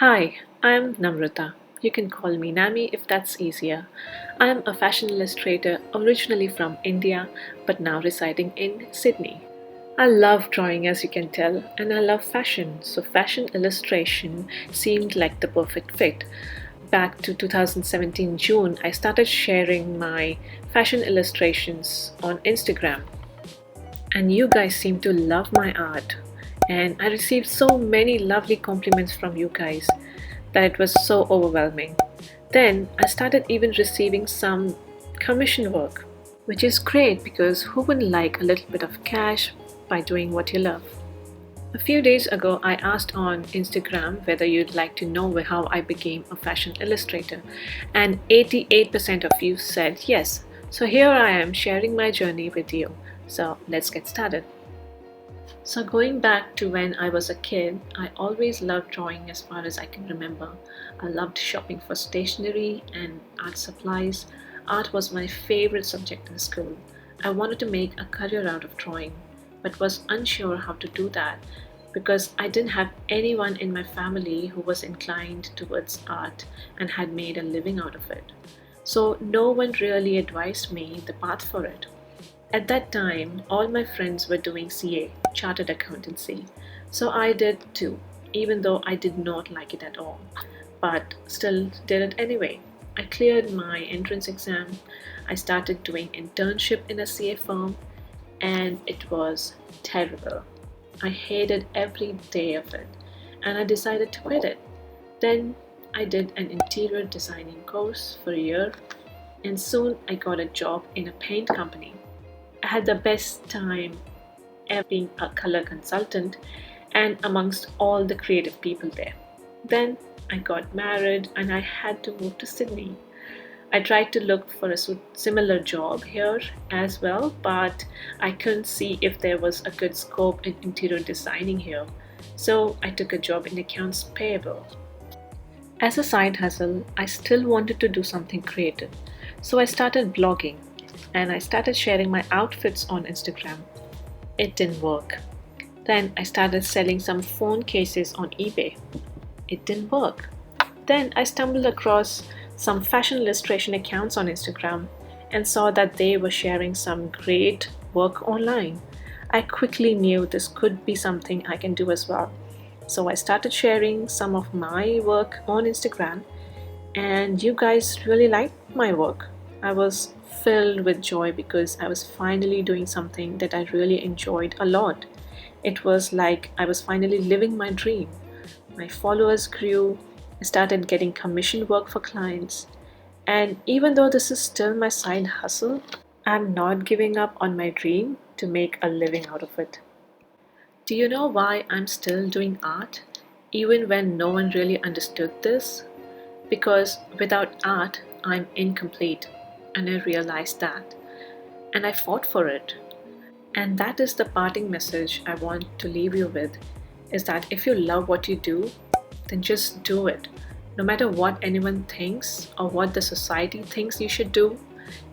Hi, I'm Namrata. You can call me Nami if that's easier. I'm a fashion illustrator originally from India but now residing in Sydney. I love drawing, as you can tell, and I love fashion, so fashion illustration seemed like the perfect fit. Back to 2017 June, I started sharing my fashion illustrations on Instagram, and you guys seem to love my art. And I received so many lovely compliments from you guys that it was so overwhelming. Then I started even receiving some commission work, which is great because who wouldn't like a little bit of cash by doing what you love? A few days ago, I asked on Instagram whether you'd like to know how I became a fashion illustrator, and 88% of you said yes. So here I am sharing my journey with you. So let's get started. So, going back to when I was a kid, I always loved drawing as far as I can remember. I loved shopping for stationery and art supplies. Art was my favorite subject in school. I wanted to make a career out of drawing, but was unsure how to do that because I didn't have anyone in my family who was inclined towards art and had made a living out of it. So, no one really advised me the path for it. At that time, all my friends were doing CA, Chartered Accountancy, so I did too, even though I did not like it at all, but still did it anyway. I cleared my entrance exam, I started doing internship in a CA firm, and it was terrible. I hated every day of it, and I decided to quit it. Then I did an interior designing course for a year, and soon I got a job in a paint company. I had the best time ever being a color consultant and amongst all the creative people there. Then I got married and I had to move to Sydney. I tried to look for a similar job here as well, but I couldn't see if there was a good scope in interior designing here. So I took a job in accounts payable. As a side hustle, I still wanted to do something creative. So I started blogging and I started sharing my outfits on Instagram. It didn't work. Then I started selling some phone cases on eBay. It didn't work. Then I stumbled across some fashion illustration accounts on Instagram and saw that they were sharing some great work online. I quickly knew this could be something I can do as well. So I started sharing some of my work on Instagram, and you guys really liked my work. I was filled with joy because I was finally doing something that I really enjoyed a lot. It was like I was finally living my dream. My followers grew, I started getting commission work for clients, and even though this is still my side hustle, I'm not giving up on my dream to make a living out of it. Do you know why I'm still doing art, even when no one really understood this? Because without art, I'm incomplete, and I realized that, and I fought for it. And that is the parting message I want to leave you with, is that if you love what you do, then just do it. No matter what anyone thinks or what the society thinks you should do,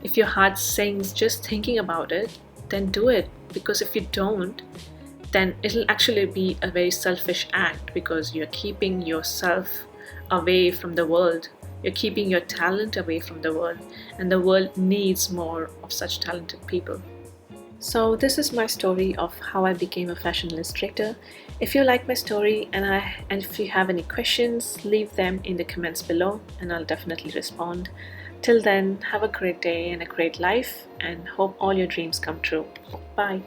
if your heart sings just thinking about it, then do it. Because if you don't, then it'll actually be a very selfish act because you're keeping yourself away from the world. You're keeping your talent away from the world, and the world needs more of such talented people. So, this is my story of how I became a fashion illustrator. If you like my story and if you have any questions, leave them in the comments below and I'll definitely respond. Till then, have a great day and a great life, and hope all your dreams come true. Bye.